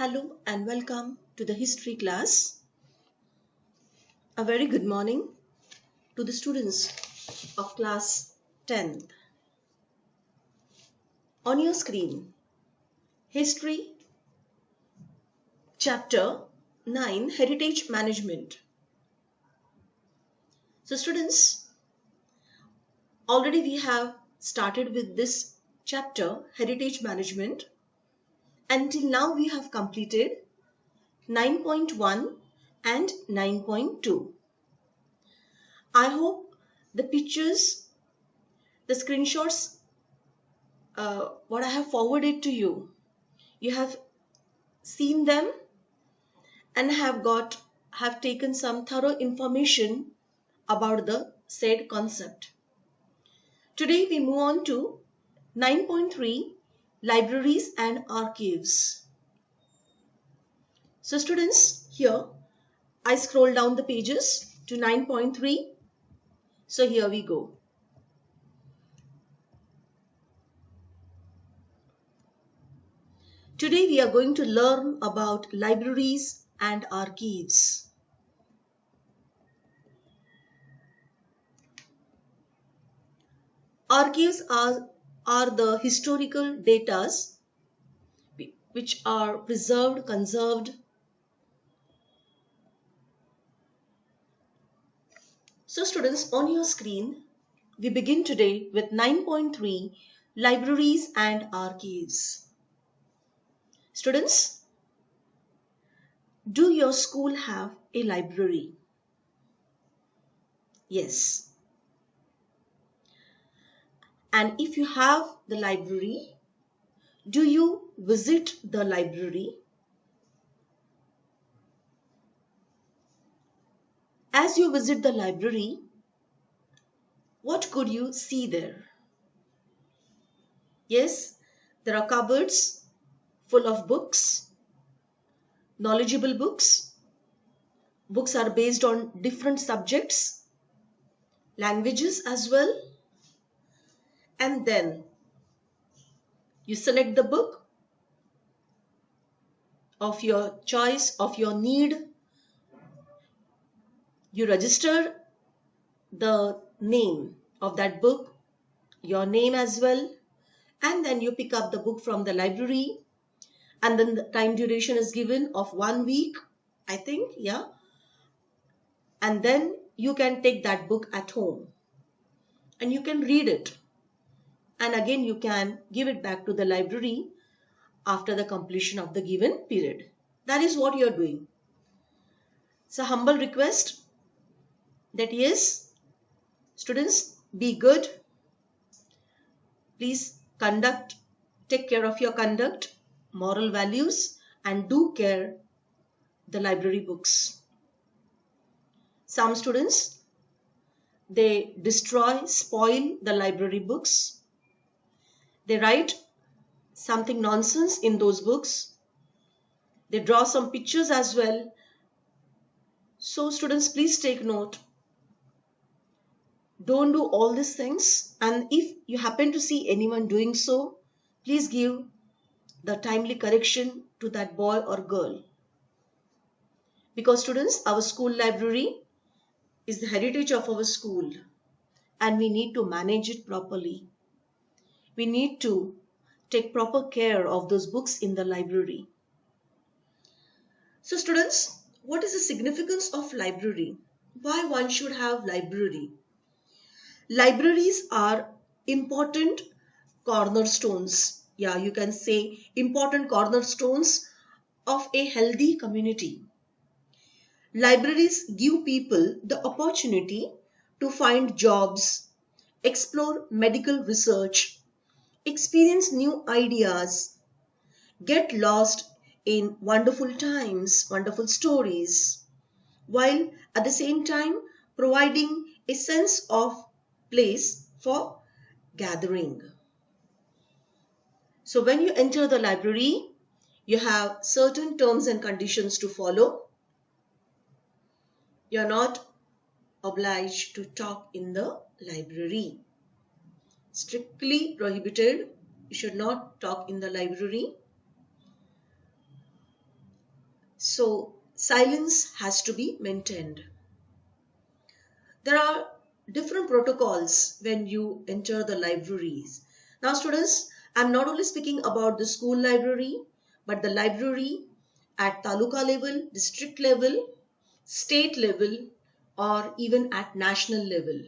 Hello and welcome to the history class. A very good morning to the students of class 10th. On your screen, History Chapter 9, Heritage Management. So students, already we have started with this chapter, Heritage Management. Until now we have completed 9.1 and 9.2. I hope the pictures, the screenshots, what I have forwarded to you, you have seen them and have taken some thorough information about the said concept. Today we move on to 9.3 Libraries and Archives. So students, here I scroll down the pages to 9.3. So here we go. Today we are going to learn about libraries and archives. Archives are the historical data which are preserved, conserved. So students, on your screen, we begin today with 9.3 Libraries and Archives. Students, do your school have a library? Yes. And if you have the library, do you visit the library? As you visit the library, what could you see there? Yes, there are cupboards full of books, knowledgeable books. Books are based on different subjects, languages as well. And then you select the book of your choice, of your need. You register the name of that book, your name as well. And then you pick up the book from the library. And then the time duration is given of 1 week, I think, yeah. And then you can take that book at home and you can read it. And again, you can give it back to the library after the completion of the given period. That is what you are doing. It's a humble request that yes, students, be good. Please take care of your conduct, moral values, and do care the library books. Some students, they destroy, spoil the library books. They write something nonsense in those books. They draw some pictures as well. So students, please take note. Don't do all these things. And if you happen to see anyone doing so, please give the timely correction to that boy or girl. Because students, our school library is the heritage of our school and we need to manage it properly. We need to take proper care of those books in the library. So students, what is the significance of library? Why one should have library? Libraries are important cornerstones. Yeah, you can say important cornerstones of a healthy community. Libraries give people the opportunity to find jobs, explore medical research, experience new ideas, get lost in wonderful times, wonderful stories, while at the same time providing a sense of place for gathering. So when you enter the library, you have certain terms and conditions to follow. You're not obliged to talk in the library. Strictly prohibited. You should not talk in the library. So silence has to be maintained. There are different protocols when you enter the libraries. Now students, I'm not only speaking about the school library, but the library at taluka level, district level, state level, or even at national level.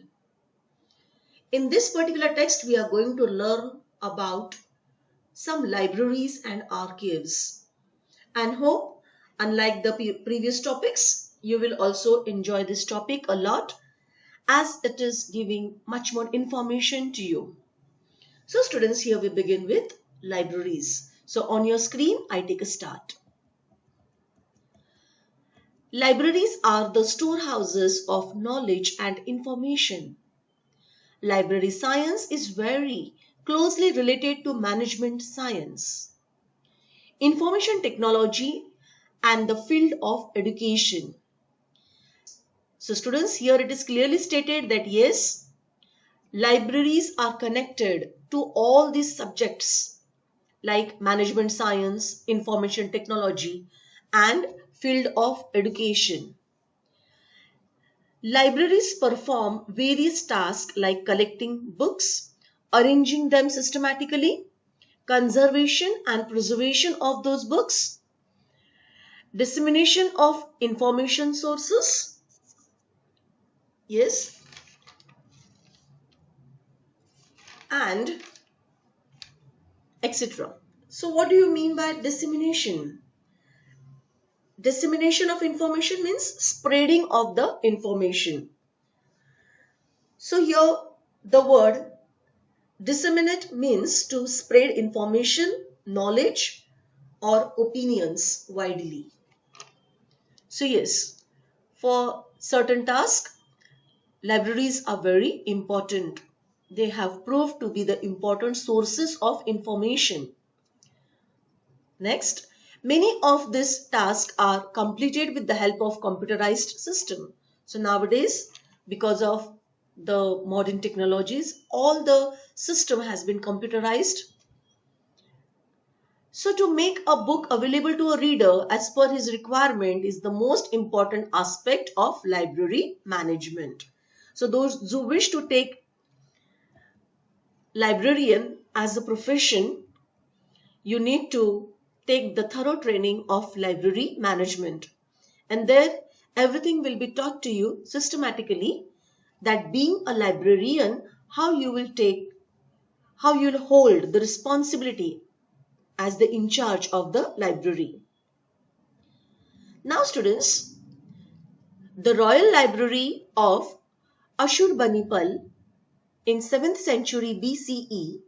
In this particular text, we are going to learn about some libraries and archives, and hope, unlike the previous topics, you will also enjoy this topic a lot as it is giving much more information to you. So students, here we begin with libraries. So on your screen, I take a start. Libraries are the storehouses of knowledge and information. Library science is very closely related to management science, information technology, and the field of education. So students, here it is clearly stated that yes, libraries are connected to all these subjects like management science, information technology, and field of education. Libraries perform various tasks like collecting books, arranging them systematically, conservation and preservation of those books, dissemination of information sources, yes, and etc. So what do you mean by dissemination? Dissemination of information means spreading of the information. So here the word disseminate means to spread information, knowledge, or opinions widely. So yes, for certain tasks, libraries are very important. They have proved to be the important sources of information. Next, many of these tasks are completed with the help of computerized system. So nowadays, because of the modern technologies, all the system has been computerized. So to make a book available to a reader as per his requirement is the most important aspect of library management. So those who wish to take librarian as a profession, you need to take the thorough training of library management. And there everything will be taught to you systematically, that being a librarian, how you'll hold the responsibility as the in charge of the library. Now students, the Royal Library of Ashurbanipal in 7th century BCE,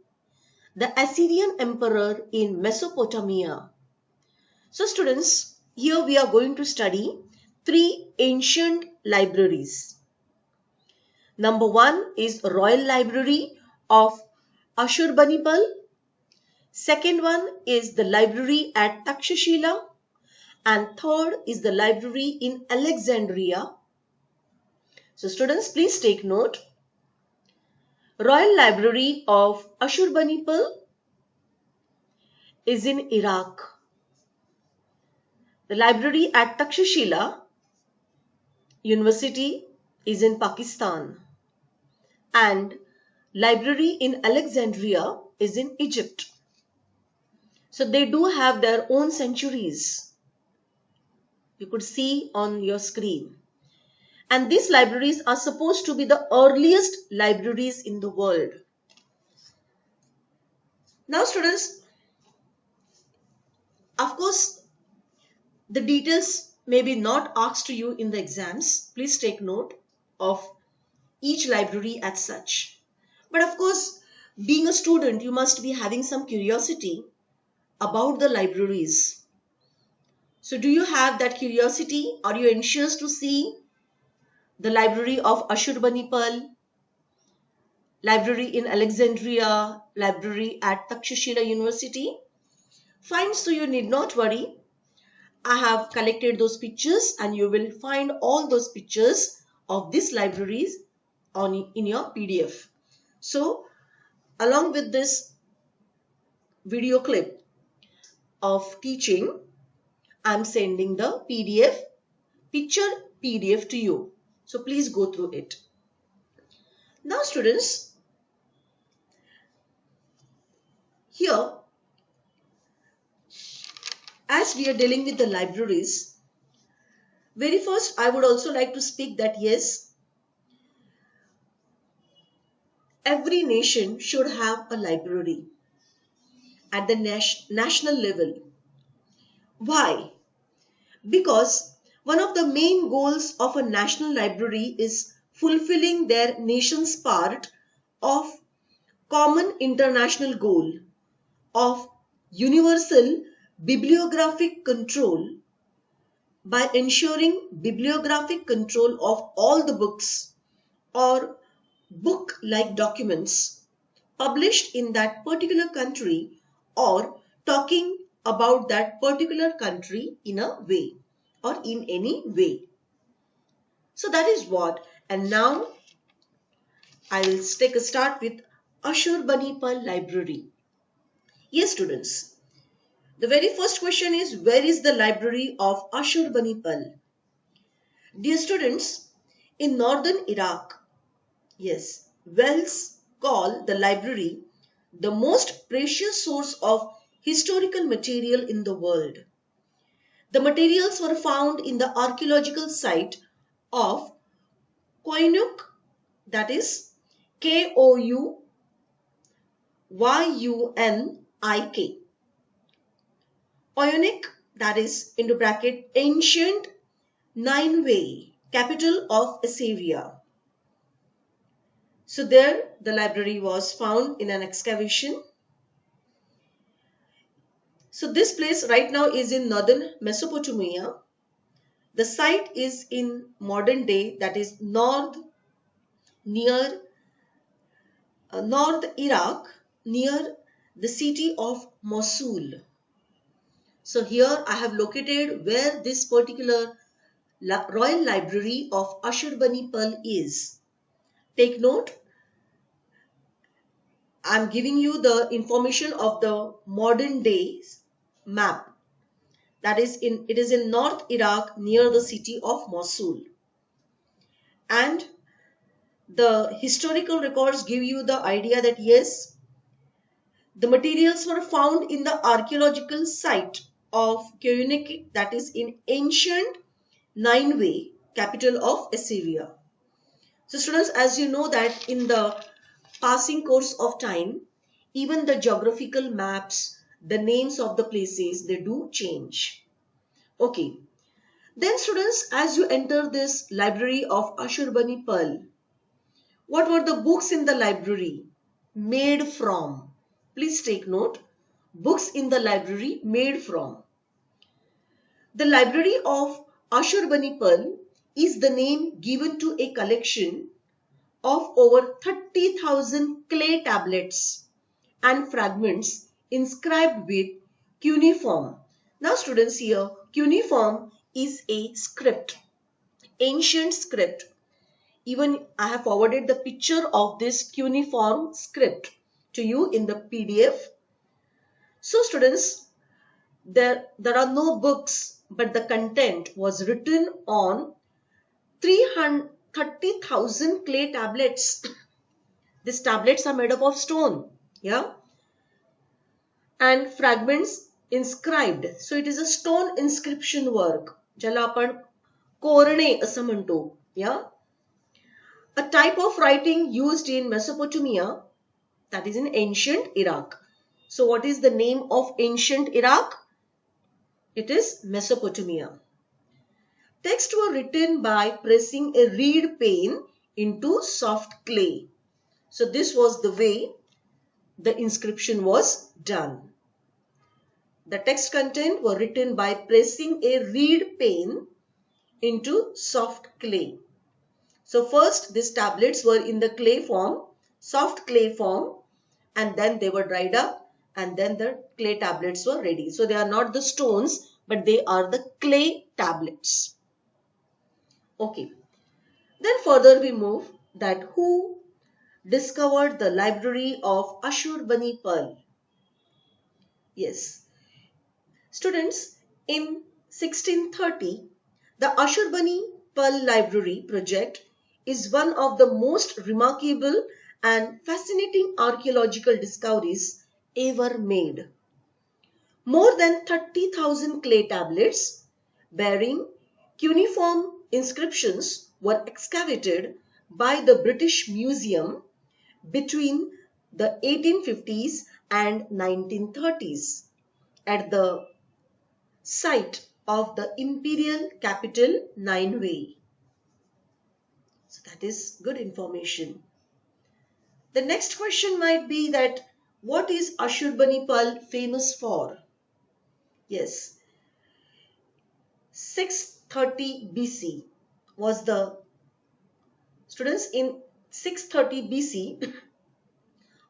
the Assyrian emperor in Mesopotamia. So students, here we are going to study three ancient libraries. Number one is Royal Library of Ashurbanipal. Second one is the library at Takshashila. And third is the library in Alexandria. So students, please take note. Royal Library of Ashurbanipal is in Iraq. The library at Takshashila University is in Pakistan. And library in Alexandria is in Egypt. So they do have their own sanctuaries. You could see on your screen. And these libraries are supposed to be the earliest libraries in the world. Now students, of course, the details may be not asked to you in the exams. Please take note of each library as such. But of course, being a student, you must be having some curiosity about the libraries. So do you have that curiosity? Are you anxious to see the library of Ashurbanipal, library in Alexandria, library at Takshashila University? Fine, so you need not worry. I have collected those pictures and you will find all those pictures of these libraries in your PDF. So along with this video clip of teaching, I'm sending the PDF, picture PDF to you. So please go through it. Now students, here as we are dealing with the libraries, very first I would also like to speak that yes, every nation should have a library at the national level. Why? Because one of the main goals of a national library is fulfilling their nation's part of common international goal of universal bibliographic control by ensuring bibliographic control of all the books or book-like documents published in that particular country or talking about that particular country in a way or in any way. So that is what. And now I will take a start with Ashurbanipal Library. Yes, students. The very first question is, where is the library of Ashurbanipal? Dear students, in northern Iraq, yes, Wells call the library the most precious source of historical material in the world. The materials were found in the archaeological site of Koyunuk, that is Kouyunik, Koyunuk, that is into bracket ancient Nineveh, capital of Assyria. So there the library was found in an excavation. So this place right now is in northern Mesopotamia. The site is in modern day, that is north Iraq, near the city of Mosul. So here I have located where this particular Royal Library of Ashurbanipal is. Take note, I am giving you the information of the modern days map. That is it is in North Iraq near the city of Mosul. And the historical records give you the idea that yes, the materials were found in the archaeological site of Koyunuk, that is in ancient Nineveh, capital of Assyria. So students, as you know that in the passing course of time, even the geographical maps, the names of the places, they do change. Okay. Then students, as you enter this library of Ashurbanipal, what were the books in the library made from? Please take note. Books in the library made from. The library of Ashurbanipal is the name given to a collection of over 30,000 clay tablets and fragments inscribed with cuneiform. Now students, here cuneiform is a script, ancient script. Even I have forwarded the picture of this cuneiform script to you in the PDF. So students, there are no books, but the content was written on 330,000 clay tablets. These tablets are made up of stone, yeah, and fragments inscribed. So it is a stone inscription work, ज्याला आपण कोरणे असं म्हणतो, yeah. A type of writing used in Mesopotamia, that is in ancient Iraq. So what is the name of ancient Iraq? It is Mesopotamia. Texts were written by pressing a reed pen into soft clay. So this was the way the inscription was done. The text content were written by pressing a reed pen into soft clay. So first these tablets were in the clay form, soft clay form, and then they were dried up and then the clay tablets were ready. So they are not the stones, but they are the clay tablets. Okay. Then further we move that who discovered the library of Ashurbanipal? Yes. Students, in 1630, the Ashurbanipal Pearl Library project is one of the most remarkable and fascinating archaeological discoveries ever made. More than 30,000 clay tablets bearing cuneiform inscriptions were excavated by the British Museum between the 1850s and 1930s at the site of the imperial capital Nineveh. So that is good information. The next question might be that what is Ashurbanipal famous for? Yes, 630 BC was the students in 630 BC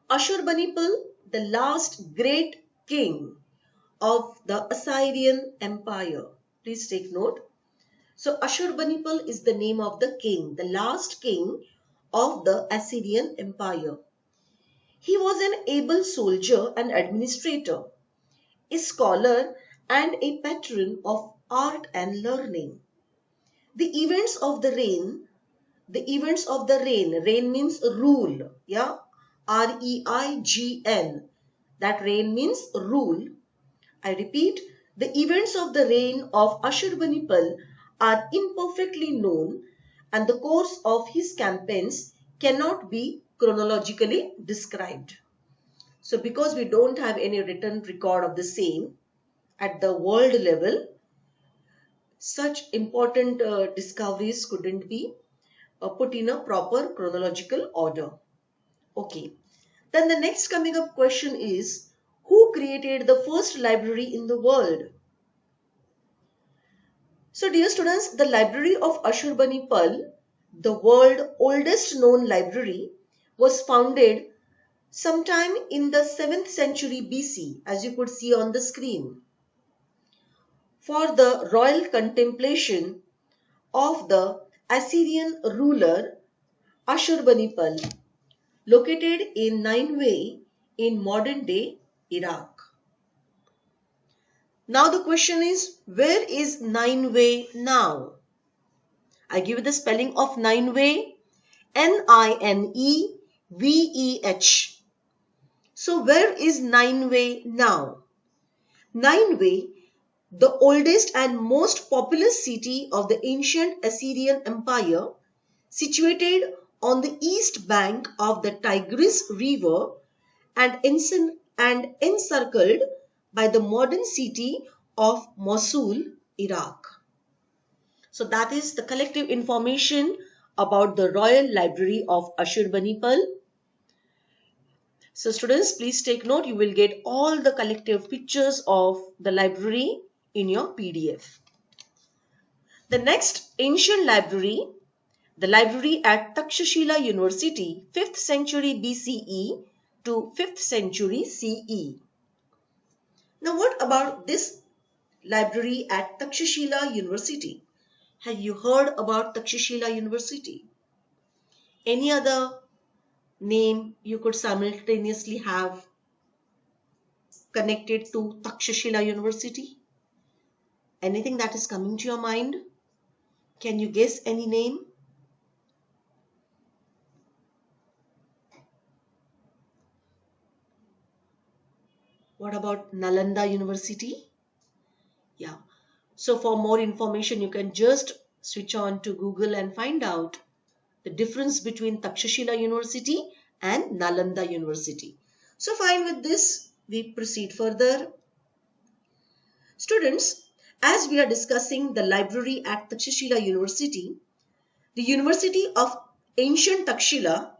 Ashurbanipal, the last great king of the Assyrian Empire. Please take note. So Ashurbanipal is the name of the king, the last king of the Assyrian Empire. He was an able soldier and administrator, a scholar and a patron of art and learning. The events of the reign means rule, yeah, REIGN, that reign means rule. I repeat, the events of the reign of Ashurbanipal are imperfectly known and the course of his campaigns cannot be chronologically described. So because we don't have any written record of the same at the world level, such important discoveries couldn't be put in a proper chronological order. Okay. Then the next coming up question is, who created the first library in the world? So dear students, the library of Ashurbanipal, the world's oldest known library, was founded sometime in the 7th century BC, as you could see on the screen, for the royal contemplation of the Assyrian ruler Ashurbanipal, located in Nineveh in modern-day Iraq. Now the question is, where is Nineveh now? I give you the spelling of Nineveh, Nineveh. So where is Nineveh now? Nineveh, the oldest and most populous city of the ancient Assyrian Empire, situated on the east bank of the Tigris River and encircled by the modern city of Mosul, Iraq. So that is the collective information about the Royal Library of Ashurbanipal. So students, please take note, you will get all the collective pictures of the library in your PDF. The next ancient library, the library at Takshashila University, 5th century BCE to 5th century CE. Now what about this library at Takshashila University? Have you heard about Takshashila University? Any other name you could simultaneously have connected to Takshashila University? Anything that is coming to your mind? Can you guess any name? What about Nalanda University? Yeah. So for more information, you can just switch on to Google and find out the difference between Takshashila University and Nalanda University. So fine with this, we proceed further. Students, as we are discussing the library at Takshashila University, the University of Ancient Takshila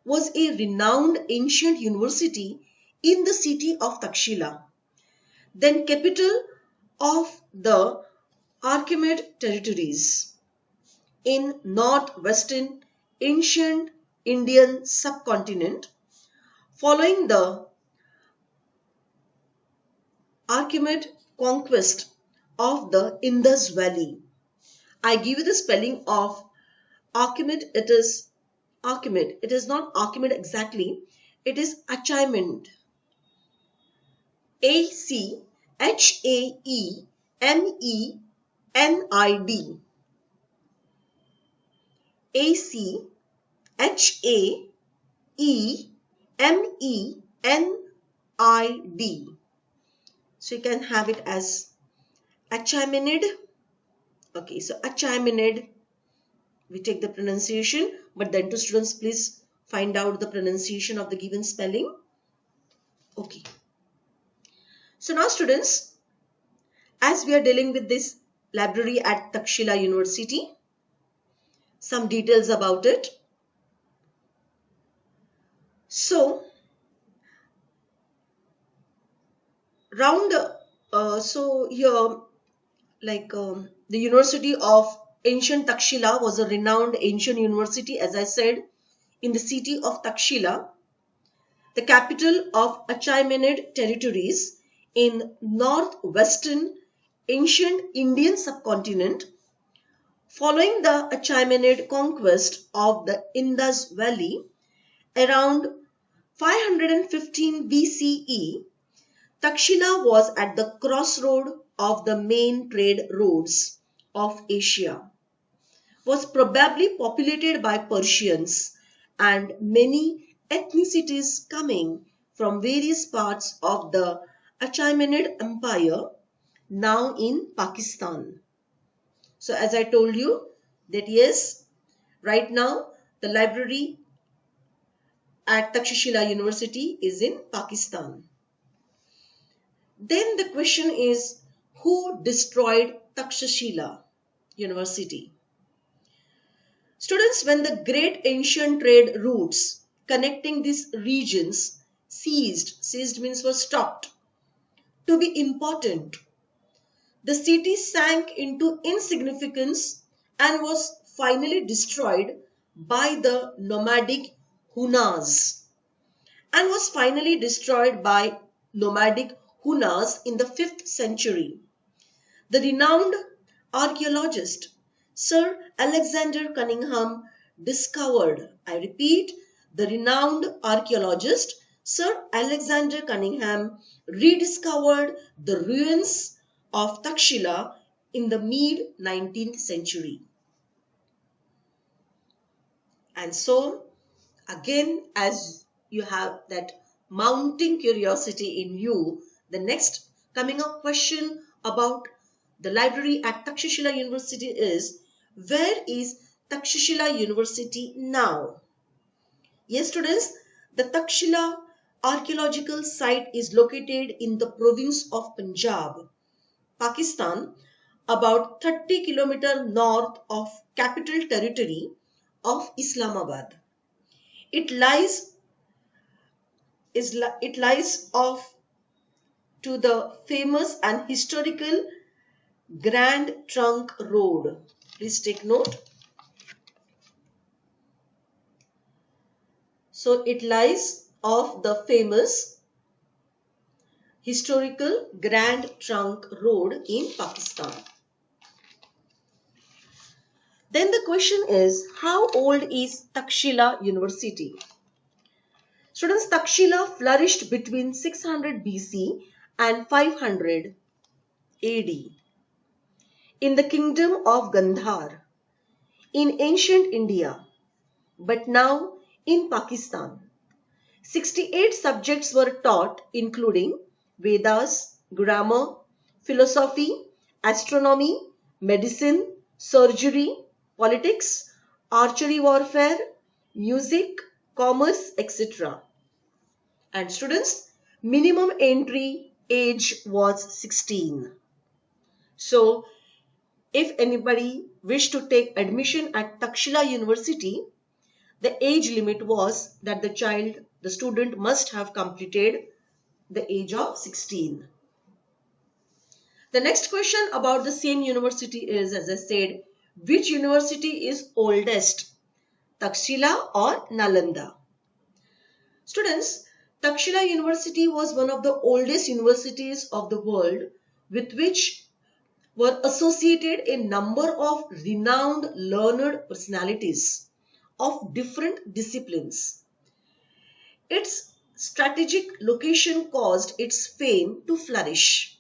was a renowned ancient university in the city of Takshila, then capital of the Achaemenid territories in northwestern ancient Indian subcontinent, following the Achaemenid conquest of the Indus Valley. I give you the spelling of Achaemenid. It is Achaemenid. It is not Achaemenid exactly. It is Achaemenid. ACHAEMENID. Achaemenid. So you can have it as Achaemenid. Okay, so Achaemenid, we take the pronunciation, but then to students, please find out the pronunciation of the given spelling. Okay. So now students, as we are dealing with this library at Takshila University, some details about it. So, here, the University of Ancient Takshila was a renowned ancient university, as I said, in the city of Takshila, the capital of Achaemenid territories in northwestern ancient Indian subcontinent. Following the Achaemenid conquest of the Indus Valley around 515 BCE, Takshila was at the crossroad of the main trade roads of Asia, was probably populated by Persians and many ethnicities coming from various parts of the Achaemenid Empire, now in Pakistan. So as I told you that yes, right now the library at Takshashila University is in Pakistan. Then the question is, who destroyed Takshashila University? Students, when the great ancient trade routes connecting these regions ceased means were stopped to be important, the city sank into insignificance and was finally destroyed by the nomadic Hunas in the 5th century. The renowned archaeologist Sir Alexander Cunningham discovered, I repeat, the renowned archaeologist Sir Alexander Cunningham rediscovered the ruins of Takshila in the mid-19th century. And so, again, as you have that mounting curiosity in you, the next coming up question about the library at Takshashila University is, where is Takshashila University now? Yes, students, the Takshila archaeological site is located in the province of Punjab, Pakistan, about 30 km north of Capital Territory of Islamabad. It lies off to the famous and historical Grand Trunk Road. Please take note. So it lies off the famous historical Grand Trunk Road in Pakistan. Then the question is, how old is Takshila University? Students, Takshila flourished between 600 BC and 500 AD in the kingdom of Gandhar in ancient India, but now in Pakistan. 68 subjects were taught, including Vedas, grammar, philosophy, astronomy, medicine, surgery, politics, archery warfare, music, commerce, etc. And students, minimum entry age was 16. So, if anybody wished to take admission at Takshila University, the age limit was that the student must have completed the age of 16. The next question about the same university is, as I said, which university is oldest, Takshila or Nalanda? Students, Takshila University was one of the oldest universities of the world, with which were associated a number of renowned learned personalities of different disciplines. Its strategic location caused its fame to flourish.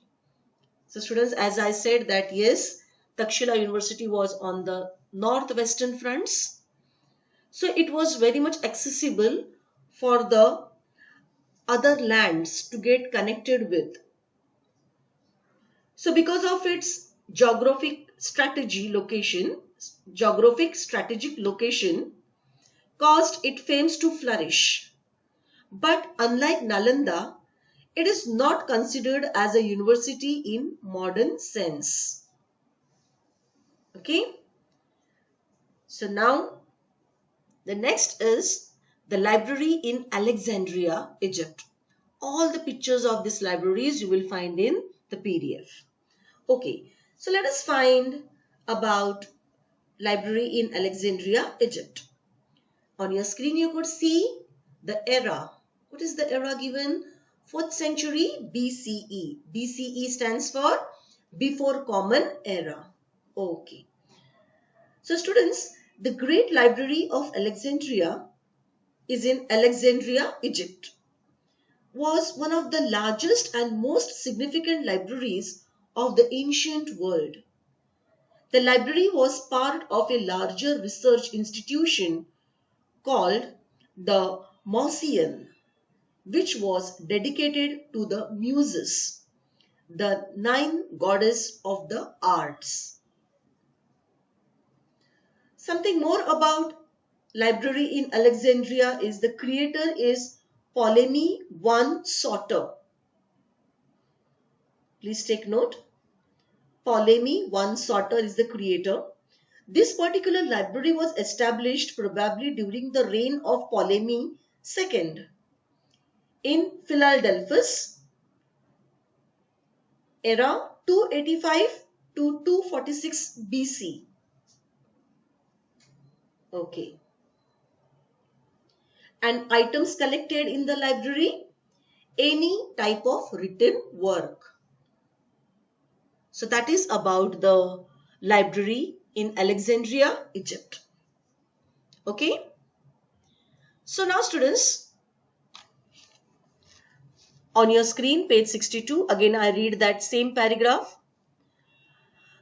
So students, as I said that yes, Takshila University was on the northwestern fronts. So it was very much accessible for the other lands to get connected with. So because of its geographic strategic location caused its fame to flourish. But unlike Nalanda, it is not considered as a university in modern sense. Okay. So now the next is the library in Alexandria, Egypt. All the pictures of these libraries you will find in the PDF. Okay, so let us find about library in Alexandria, Egypt. On your screen you could see the era. What is the era given? 4th century BCE. BCE stands for Before Common Era. Okay. So students, the Great Library of Alexandria is in Alexandria, Egypt. Was one of the largest and most significant libraries of the ancient world. The library was part of a larger research institution called the Mouseion, which was dedicated to the Muses, the 9 goddesses of the arts. Something more about library in Alexandria is the creator is Ptolemy I Soter. Please take note. Ptolemy I Soter is the creator. This particular library was established probably during the reign of Ptolemy II in Philadelphus, era 285 to 246 BC. Okay. And items collected in the library, any type of written work. So that is about the library in Alexandria, Egypt. Okay. So now students, on your screen, page 62, again I read that same paragraph.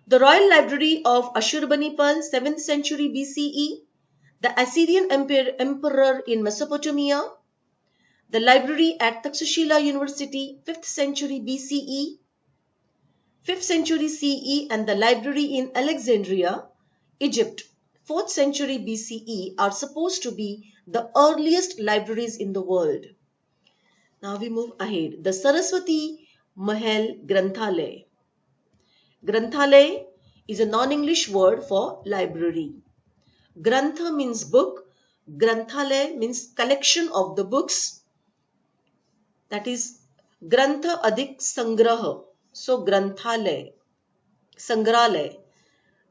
The Royal Library of Ashurbanipal, 7th century BCE, the Assyrian emperor in Mesopotamia, the library at Takshila University, 5th century BCE, 5th century CE, and the library in Alexandria, Egypt, 4th century BCE are supposed to be the earliest libraries in the world. Now we move ahead. The Saraswati Mahal Granthalaya. Granthalaya is a non-English word for library. Grantha means book. Granthalaya means collection of the books. That is Grantha Adik Sangraha. So Granthalaya, Sangralaya.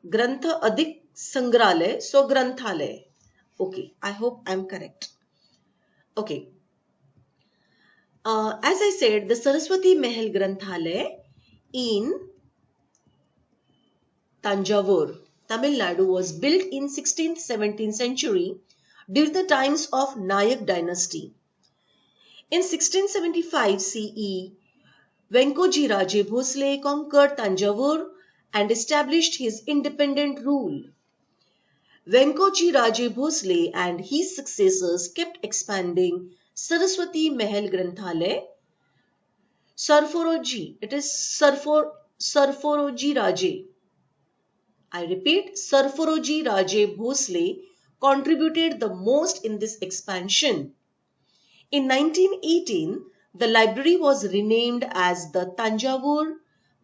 Grantha Adik Sangralaya. So Granthalaya. Okay, I hope I'm correct. Okay. As I said, the Saraswati Mahal Granthalaya in Tanjavur, Tamil Nadu was built in 16th-17th century during the times of Nayak dynasty. In 1675 CE, Venkoji Raje Bhosle conquered Tanjavur and established his independent rule. Venkoji Raje Bhosle and his successors kept expanding Saraswati Mahal Granthalaya. Sarforoji, it is Sarforoji Raje. I repeat, Sarforoji Raje Bhosle contributed the most in this expansion. In 1918, the library was renamed as the Tanjavur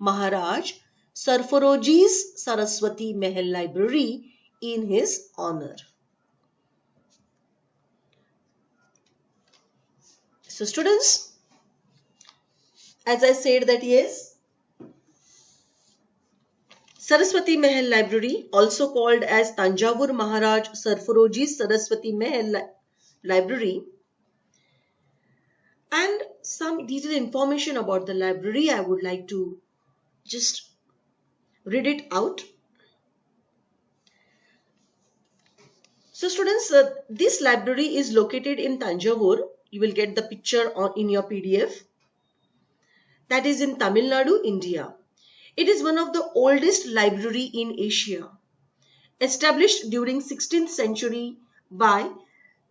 Maharaj Sarforoji's Saraswati Mahal Library in his honor. So students, as I said that yes, Saraswati Mahal Library, also called as Tanjavur Maharaj Sarforoji's Saraswati Mahal Library, and some detailed information about the library, I would like to just read it out. So students, this library is located in Tanjavur. You will get the picture in your PDF. That is in Tamil Nadu, India. It is one of the oldest library in Asia, established during 16th century by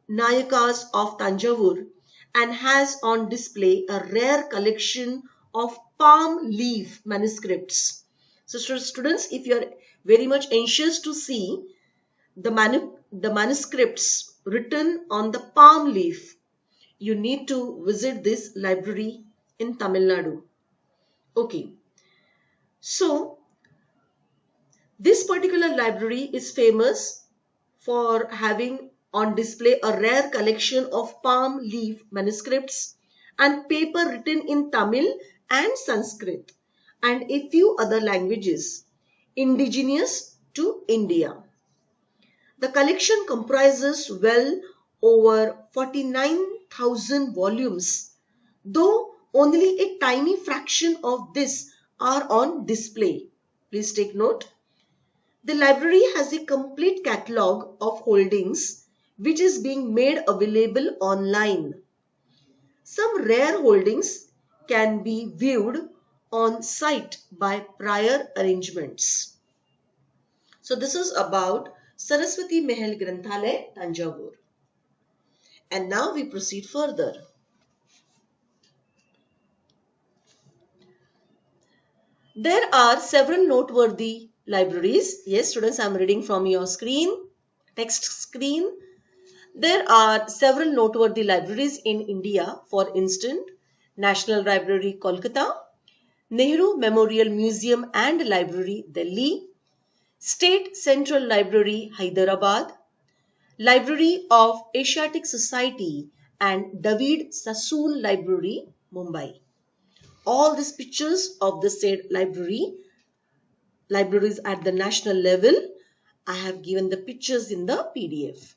Nayakas of Tanjavur, and has on display a rare collection of palm leaf manuscripts. So students, if you are very much anxious to see the manuscripts written on the palm leaf, you need to visit this library in Tamil Nadu. Okay, so this particular library is famous for having on display a rare collection of palm leaf manuscripts and paper written in Tamil and Sanskrit and a few other languages indigenous to India. The collection comprises well over 49,000 volumes, though only a tiny fraction of this are on display. Please take note. The library has a complete catalogue of holdings which is being made available online. Some rare holdings can be viewed on site by prior arrangements. So this is about Saraswati Mahal Granthalaya, Tanjavur. And now we proceed further. There are several noteworthy libraries. Yes, students, I am reading from your screen, text screen. There are several noteworthy libraries in India. For instance, National Library, Kolkata, Nehru Memorial Museum and Library, Delhi, State Central Library, Hyderabad, Library of Asiatic Society and David Sassoon Library, Mumbai. All these pictures of the said libraries at the national level, I have given the pictures in the PDF.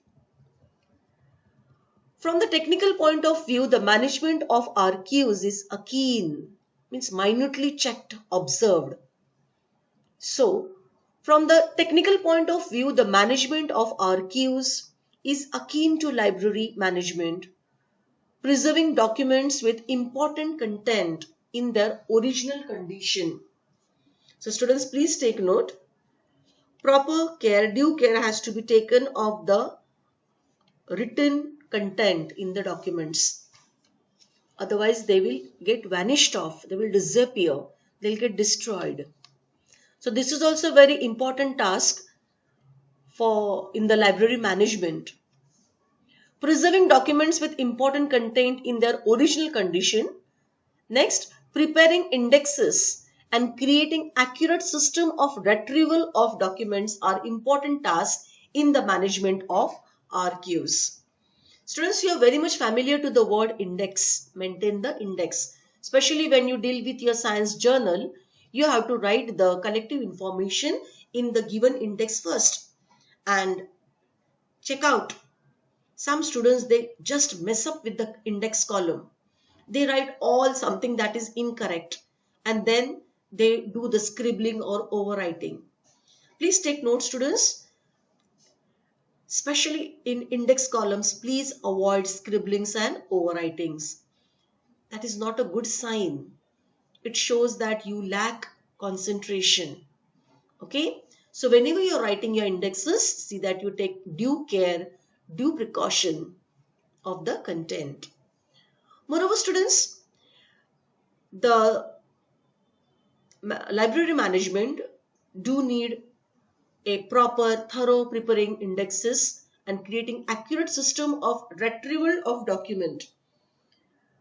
From the technical point of view, the management of archives is keen, means minutely checked, observed. So, from the technical point of view, the management of archives is akin to library management, preserving documents with important content in their original condition. So students, please take note. Proper care, due care has to be taken of the written content in the documents. Otherwise, they will get vanished off. They will disappear. They'll get destroyed. So this is also a very important task in the library management. Preserving documents with important content in their original condition. Next, preparing indexes and creating accurate system of retrieval of documents are important tasks in the management of archives. Students, you are very much familiar to the word index, maintain the index. Especially when you deal with your science journal, you have to write the collective information in the given index first. And check out, some students, they just mess up with the index column. They write all something that is incorrect and then they do the scribbling or overwriting. Please take note, students. Especially in index columns, please avoid scribblings and overwritings. That is not a good sign. It shows that you lack concentration. Okay? So whenever you are writing your indexes, see that you take due care, due precaution of the content. Moreover, students, the library management do need a proper, thorough preparing indexes and creating accurate system of retrieval of document.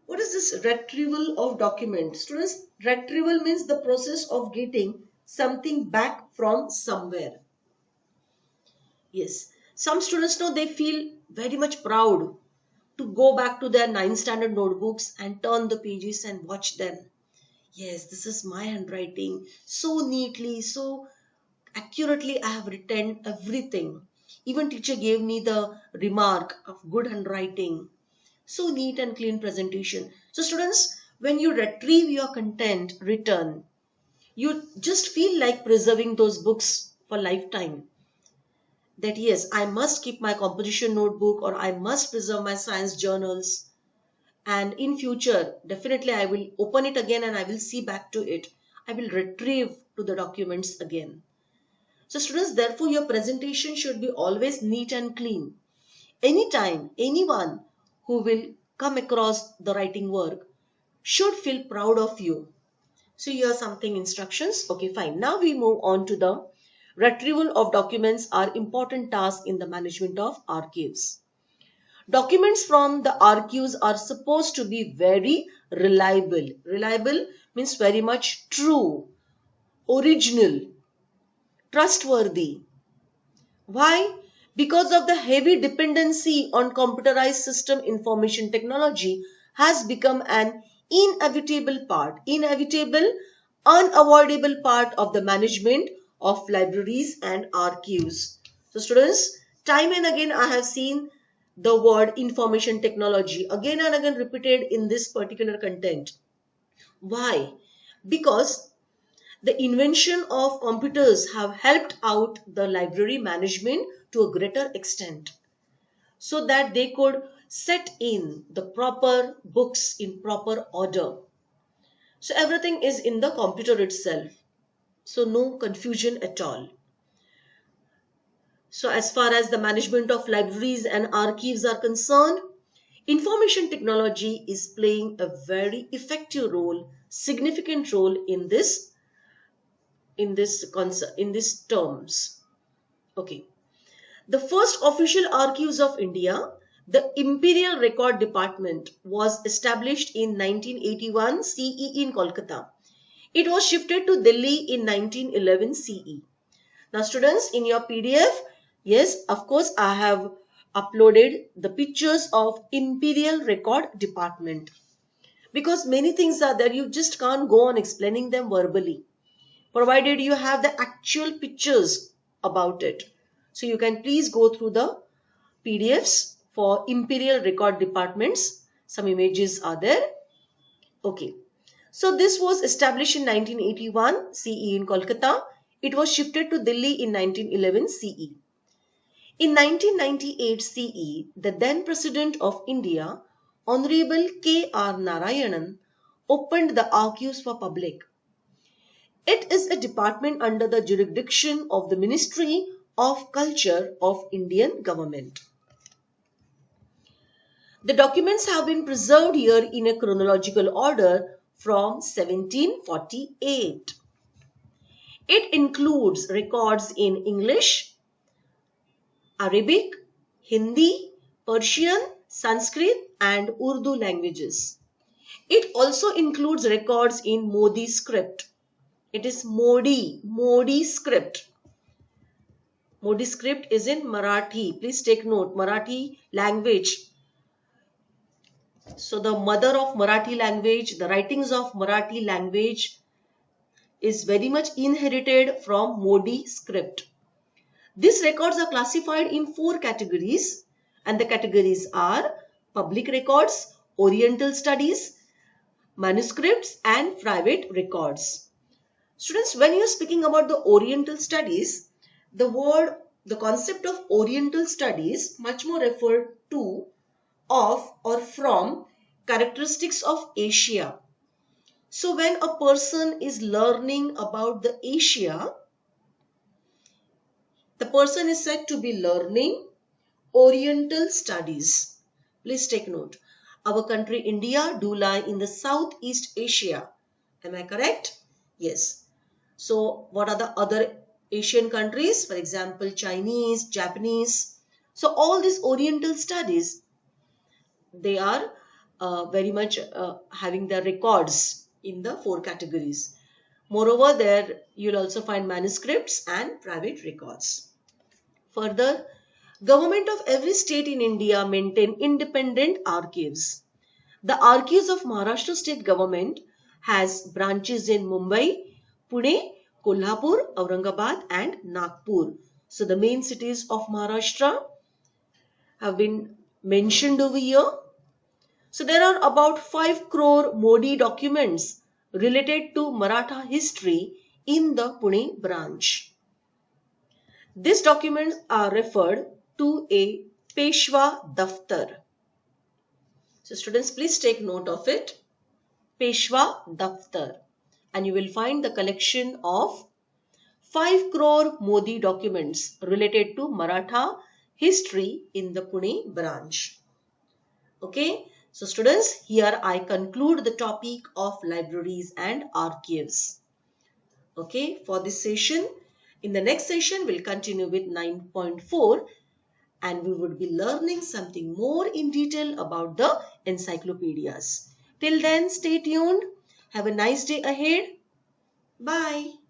What is this retrieval of document? Students, retrieval means the process of getting something back from somewhere. Yes, some students know they feel very much proud to go back to their 9th standard notebooks and turn the pages and watch them. Yes, this is my handwriting. So neatly, so accurately I have written everything. Even teacher gave me the remark of good handwriting. So neat and clean presentation. So students, when you retrieve your content written, you just feel like preserving those books for lifetime. That yes, I must keep my composition notebook or I must preserve my science journals. And in future, definitely I will open it again and I will see back to it. I will retrieve to the documents again. So students, therefore your presentation should be always neat and clean. Anytime, anyone who will come across the writing work should feel proud of you. So here are something instructions. Okay, fine. Now we move on to the retrieval of documents are important task in the management of archives. Documents from the archives are supposed to be very reliable. Reliable means very much true, original, trustworthy. Why? Because of the heavy dependency on computerized system information technology has become an unavoidable part of the management of libraries and archives. So students, time and again I have seen the word information technology again and again repeated in this particular content. Why? Because the invention of computers have helped out the library management to a greater extent so that they could set in the proper books in proper order. So everything is in the computer itself. So no confusion at all. So as far as the management of libraries and archives are concerned, information technology is playing a very effective role, significant role in this terms. Okay. The first official archives of India, the Imperial Record Department, was established in 1981 CE in Kolkata. It was shifted to Delhi in 1911 CE. Now students, in your PDF, yes, of course, I have uploaded the pictures of Imperial Record Department. Because many things are there, you just can't go on explaining them verbally, provided you have the actual pictures about it. So you can please go through the PDFs for Imperial Record Departments. Some images are there. Okay. So this was established in 1981 CE in Kolkata. It was shifted to Delhi in 1911 CE. In 1998 CE, the then President of India, Honorable K.R. Narayanan, opened the archives for public. It is a department under the jurisdiction of the Ministry of Culture of Indian government. The documents have been preserved here in a chronological order from 1748. It includes records in English, Arabic, Hindi, Persian, Sanskrit and Urdu languages. It also includes records in Modi script. It is Modi script. Modi script is in Marathi. Please take note, Marathi language. So the mother of Marathi language, the writings of Marathi language is very much inherited from Modi script. These records are classified in 4 categories, and the categories are public records, oriental studies, manuscripts and private records. Students, when you are speaking about the oriental studies, the concept of oriental studies much more referred to of or from characteristics of Asia. So when a person is learning about the Asia, the person is said to be learning oriental studies. Please take note. Our country India do lie in the Southeast Asia. Am I correct? Yes. So what are the other Asian countries? For example, Chinese, Japanese. So all these oriental studies, they are very much having their records in the 4 categories. Moreover, there you'll also find manuscripts and private records. Further, government of every state in India maintain independent archives. The archives of Maharashtra state government has branches in Mumbai, Pune, Kolhapur, Aurangabad and Nagpur. So the main cities of Maharashtra have been mentioned over here. So there are about 5 crore Modi documents related to Maratha history in the Pune branch. These documents are referred to a Peshwa Daftar. So students, please take note of it. Peshwa Daftar. And you will find the collection of 5 crore Modi documents related to Maratha history in the Pune branch. Okay, so students, here I conclude the topic of libraries and archives. Okay, for this session. In the next session, we'll continue with 9.4 and we would be learning something more in detail about the encyclopedias. Till then, stay tuned. Have a nice day ahead. Bye.